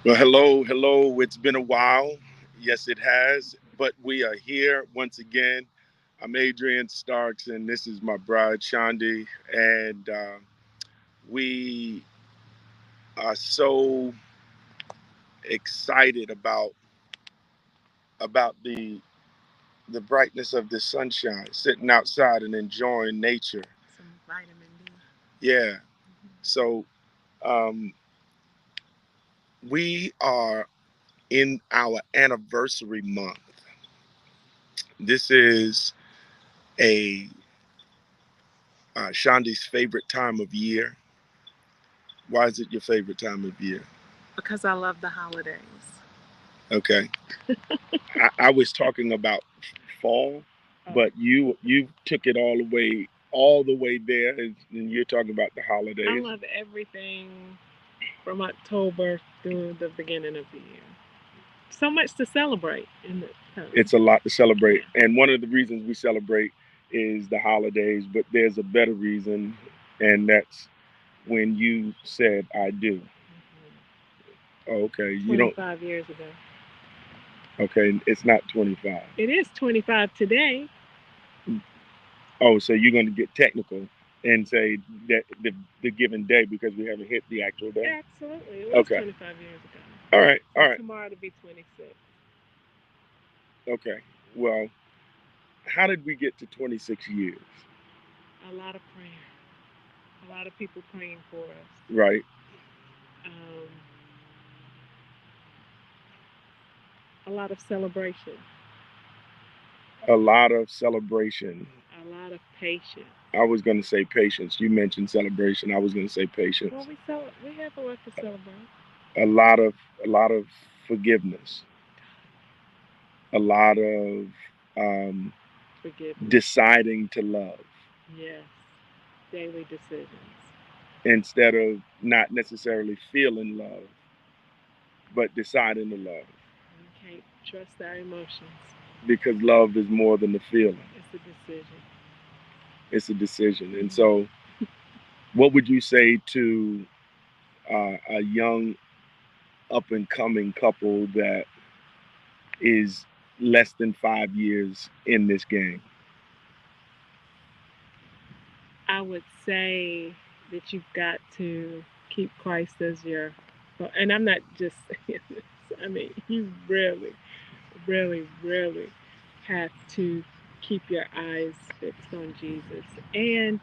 Well, hello, hello. It's been a while. Yes, it has. But we are here once again. I'm Adrian Starks, and this is my bride, Shandi. And we are so excited about the brightness of the sunshine, sitting outside and enjoying nature. Some vitamin D. Yeah. Mhm. So um, we are in our anniversary month. This is a Shandi's favorite time of year. Why is it your favorite time of year? Because I love the holidays. Okay, I was talking about fall, Oh, but you took it all the way there, and you're talking about the I holidays. love everything from October through the beginning of the year. So much to celebrate in the time. It's a lot to celebrate, Yeah. and one of the reasons we celebrate is the holidays. But there's a better reason, and that's when you said "I do." Mhm. Oh, okay, you don't. 25 years ago. Okay, it's not 25. It is 25 today. Oh, so you're going to get technical and say that the given day because we haven't hit the actual day? Absolutely. It was Okay. 25 years ago. All right. All So right. tomorrow to be 26. Okay. Well, how did we get to 26 years? A lot of prayer. A lot of people praying for us. Right. Um, a lot of celebration. A lot of celebration. A lot of patience. I was going to say patience. You mentioned celebration. I was going to say Well, patience. we have a lot to celebrate. A lot of a lot of forgiveness. A lot of um, Forgiveness. deciding to love Yes. Daily decisions. instead of not necessarily feeling love, but deciding to love. We can't trust our emotions. Because love is more than the feeling. It's a decision. It's a decision. And Hmm. so, what would you say to a young up and coming couple that is less than 5 years in this game? I would say that you've got to keep Christ as your, well, and I'm not just saying this. I mean, you really, really, really have to keep your eyes fixed on Jesus and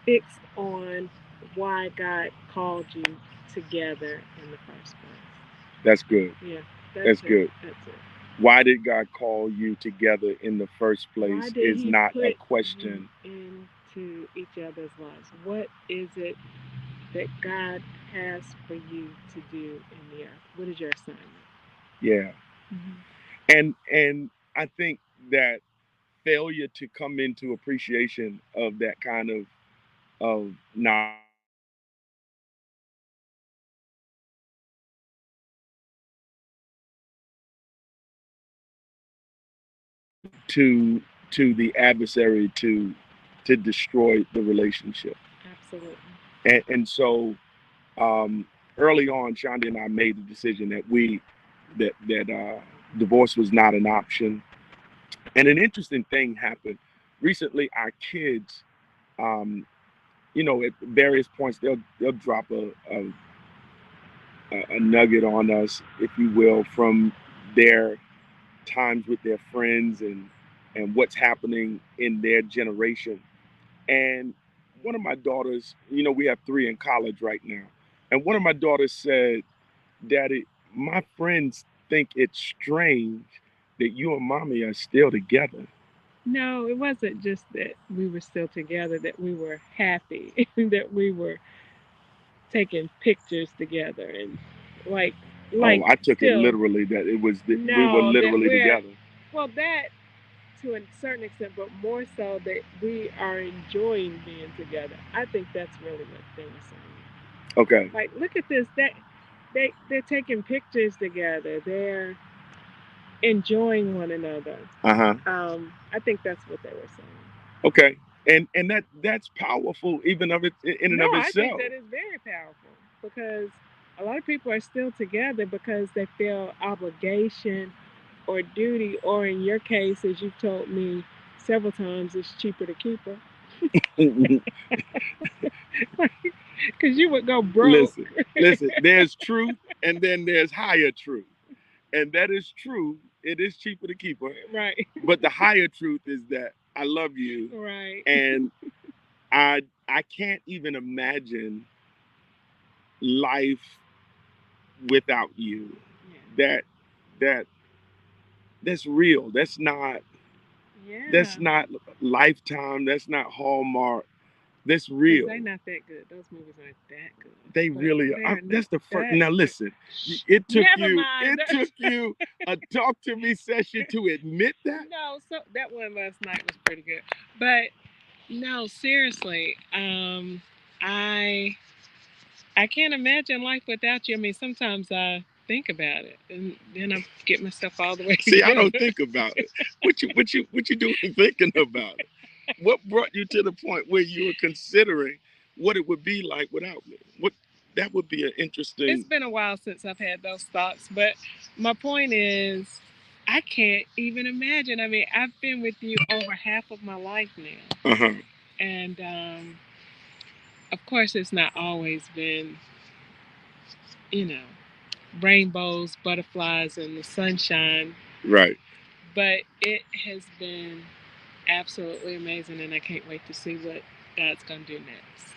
fixed on why God called you together in the first place. That's good. Yeah, that's That's it. good. That's it. Why did God call you together in the first Why place did is He not a put you question. into each other's lives? What is it that God has for you to do in the earth? What is your assignment? Yeah. Hmm. And I think that failure to come into appreciation of that kind of knowledge to the adversary to destroy the relationship. Absolutely. And so um, early on, Shonda and I made the decision that divorce was not an option. And an interesting thing happened recently. Our kids, um, at various points, they'll drop a nugget on us, if you will, from their times with their friends and what's happening in their generation. And one of my daughters, we have three in college right now, and one of my daughters said, "Daddy, my friends think it's strange that you and mommy are still together." No, it wasn't just that we were still together, that we were happy, that we were taking pictures together and like Oh, like I took it still literally that it was that we were no that literally we're together. well that to a certain extent, but more so that we are enjoying being together. I think that's really what they were saying. Okay. Like, look at this. They're taking pictures together. They're enjoying one another. Uh huh. I think that's what they were saying. Okay. And that's powerful, even of it in and No, of I think itself. that is very powerful because A lot of people are still together because they feel obligation or duty, or in your case, as you've told me several times, it's cheaper to keep her. Because you would go broke. Listen, listen, there's truth and then there's higher truth. And that is true. It is cheaper to keep her. Right. But the higher truth is that I love you Right. and I can't even imagine life without you. Yeah. That that that's real. Yeah. That's not Lifetime. That's not Hallmark. That's Because real. they're not that good. Those movies aren't that good. They But really they are. are not That's the first. that Now good. listen, Shh. it took Never you. mind. It took you a talk to me session to admit that. No, so that one last night was pretty good. But no, seriously, I I can't imagine life without you. I mean, sometimes I think about it, and then I get myself all the way See, I together. don't think about it. What you doing thinking about it? What brought you to the point where you were considering what it would be like without me? What that would be an It's interesting. been a while since I've had those thoughts, but my point is, I can't even imagine. I mean, I've been with you over half of my life now, Uh huh. and of course, it's not always been, you know, rainbows, butterflies, and the sunshine, Right. but it has been absolutely amazing, and I can't wait to see what God's gonna do next.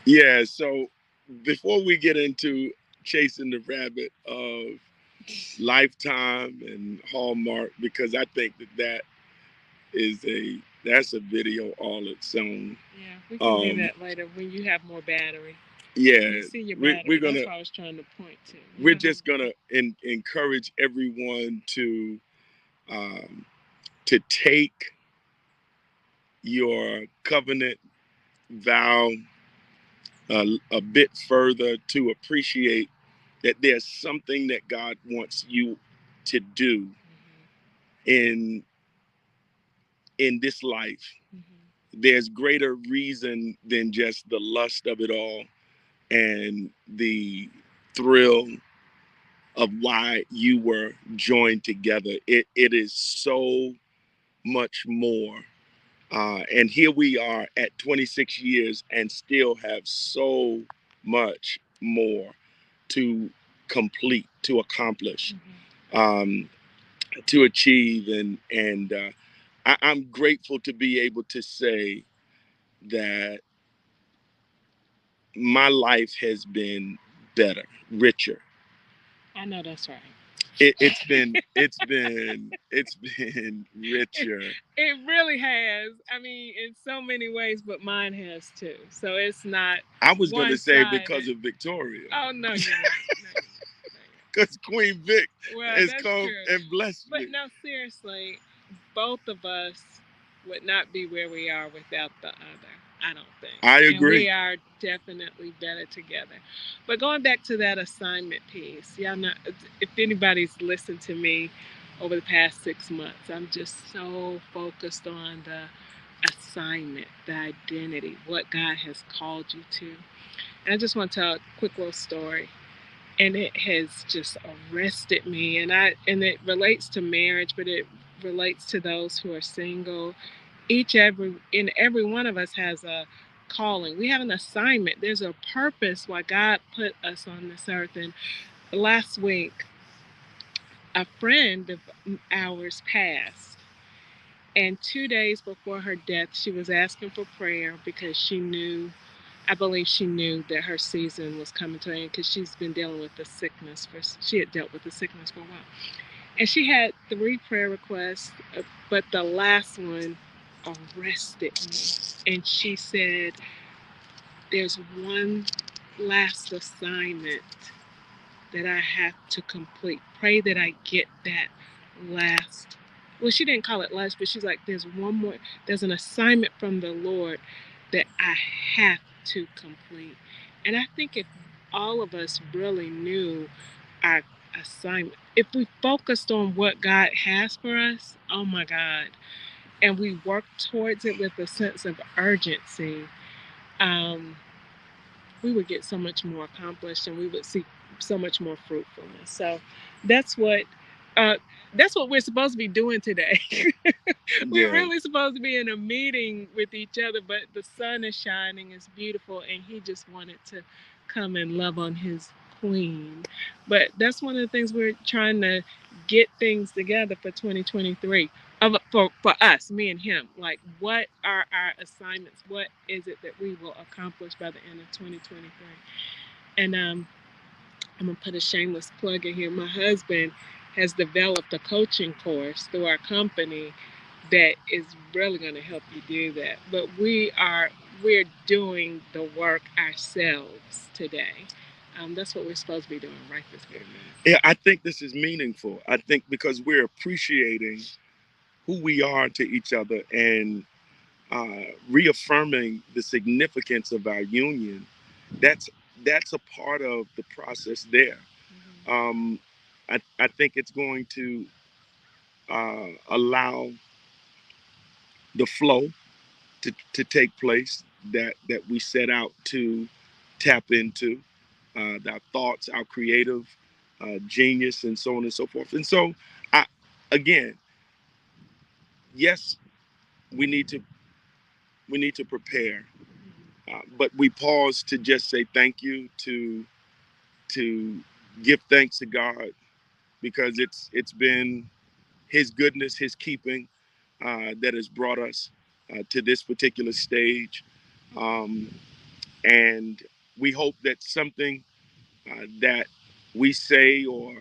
Yeah. So before we get into chasing the rabbit of Lifetime and Hallmark, because I think that is that's a video all its own. Yeah, we can do Um, that later when you have more battery. When you yeah, see your we're battery, that's gonna what I was trying to point to. You we're have just gonna encourage everyone um, to take your covenant vow a bit further, to appreciate that there's something that God wants you to do in in this life. There's greater reason than just the lust of it all and the thrill of why you were joined together. It is so much more. And here we are at 26 years and still have so much more to complete, to accomplish, um, to achieve. And I'm grateful to be able to say that my life has been better, richer. I know that's right. It's been richer. It really has. I mean, in so many ways, but mine has too. So it's not I was going to one say because sided. of Victoria, Oh no, you won't. No, you won't. No, because Queen Vic you won't. Well, has that's come true. and blessed But me. no, seriously, both of us would not be where we are without the other. I don't think. I And we agree. are definitely better together. But going back to that assignment piece, y'all know, if anybody's listened to me over the past 6 months, I'm just so focused on the assignment, the identity, what God has called you to. And I just want to tell a quick little story, and it has just arrested me, and it relates to marriage, but it relates to those who are single. Every one of us has a calling. We have an assignment. There's a purpose why God put us on this earth. And last week, a friend of ours passed, and 2 days before her death, she was asking for prayer because she knew, I believe she knew that her season was coming to an end, because she's been dealing with the sickness she had dealt with the sickness for a while. And she had three prayer requests, but the last one arrested me. And she said, there's one last assignment that I have to complete. Pray that I get that last. Well, she didn't call it last, but she's like, there's one more, there's an assignment from the Lord that I have to complete. And I think if all of us really knew our assignment, if we focused on what God has for us, oh my God, and we worked towards it with a sense of urgency, um, we would get so much more accomplished, and we would see so much more fruitfulness. So that's what uh, that's what we're supposed to be doing today. We're Yeah. really supposed to be in a meeting with each other, but the sun is shining, it's beautiful, and he just wanted to come and love on his queen. But that's one of the things we're trying to get things together for 2023. For us, me and him, like what are our assignments? What is it that we will accomplish by the end of 2023? And I'm gonna put a shameless plug in here. My husband has developed a coaching course through our company that is really gonna help you do that. But we're doing the work ourselves today. That's what we're supposed to be doing right this very minute. Yeah, I think this is meaningful. I think because we're appreciating who we are to each other and reaffirming the significance of our union. That's that's a part of the process there. Mm-hmm. Um, I think it's going to allow the flow to take place that we set out to tap into, our thoughts, our creative genius, and so on and so forth. And so, I, again, yes, we need to we need to prepare, but we pause to just say thank you, to give thanks to God because it's been His goodness, His keeping that has brought us to this particular stage. Um, and we hope that something that we say or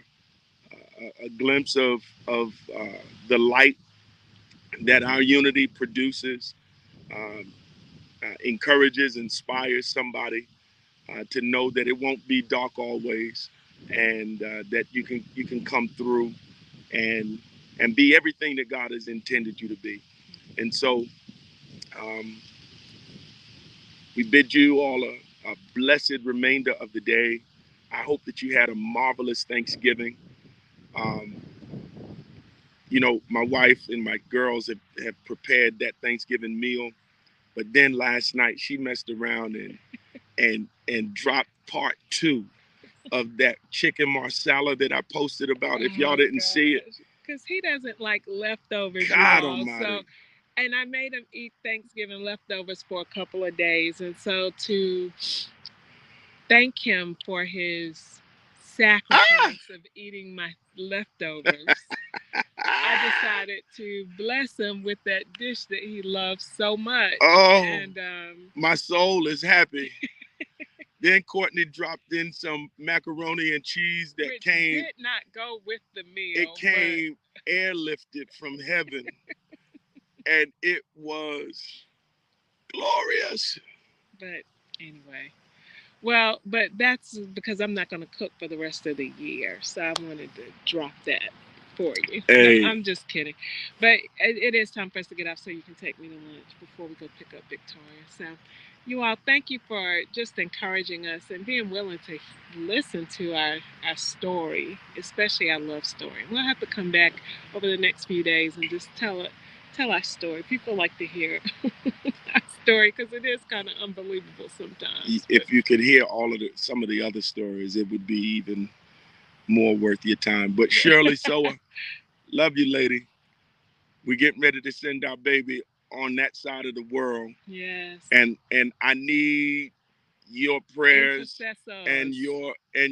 a glimpse of the light that our unity produces um, encourages, inspires somebody to know that it won't be dark always, and that you can come through and be everything that God has intended you to be. And so um, we bid you all a blessed remainder of the day. I hope that you had a marvelous Thanksgiving. Um, my wife and my girls have prepared that Thanksgiving meal, but then last night she messed around and dropped part 2 of that chicken marsala that I posted about. If y'all Oh didn't see it, gosh, because he doesn't like leftovers, you God all. So, Almighty. and I made him eat Thanksgiving leftovers for a couple of days, and so to thank him for his Ah! sacrifice of eating my leftovers, I decided to bless him with that dish that he loves so much. Oh, And my soul is happy. Then Courtney dropped in some macaroni and cheese that which did not go with the it meal, but came airlifted from heaven, and it was glorious. but anyway. Well, but that's because I'm not going to cook for the rest of the year. So I wanted to drop that for you. No, Hey, I'm just kidding. But it is time for us to get off so you can take me to lunch before we go pick up Victoria. So, you all, thank you for just encouraging us and being willing to listen to our story, especially our love story. We'll have to come back over the next few days and just tell our story. People like to hear our story because it is kind of unbelievable sometimes. But if you could hear some of the other stories, it would be even more worth your time. But Shirley Soa, love you, lady. We're getting ready to send our baby on that side of the world, yes, and I need your prayers and intercessors.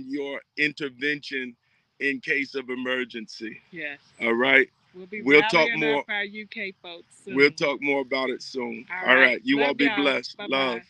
your intervention in case of emergency. Yes, All right. we'll be We'll talk rallying up more. our UK folks We'll soon. talk more about it soon. All All right, right. You all love be y'all. blessed. Bye Love. bye.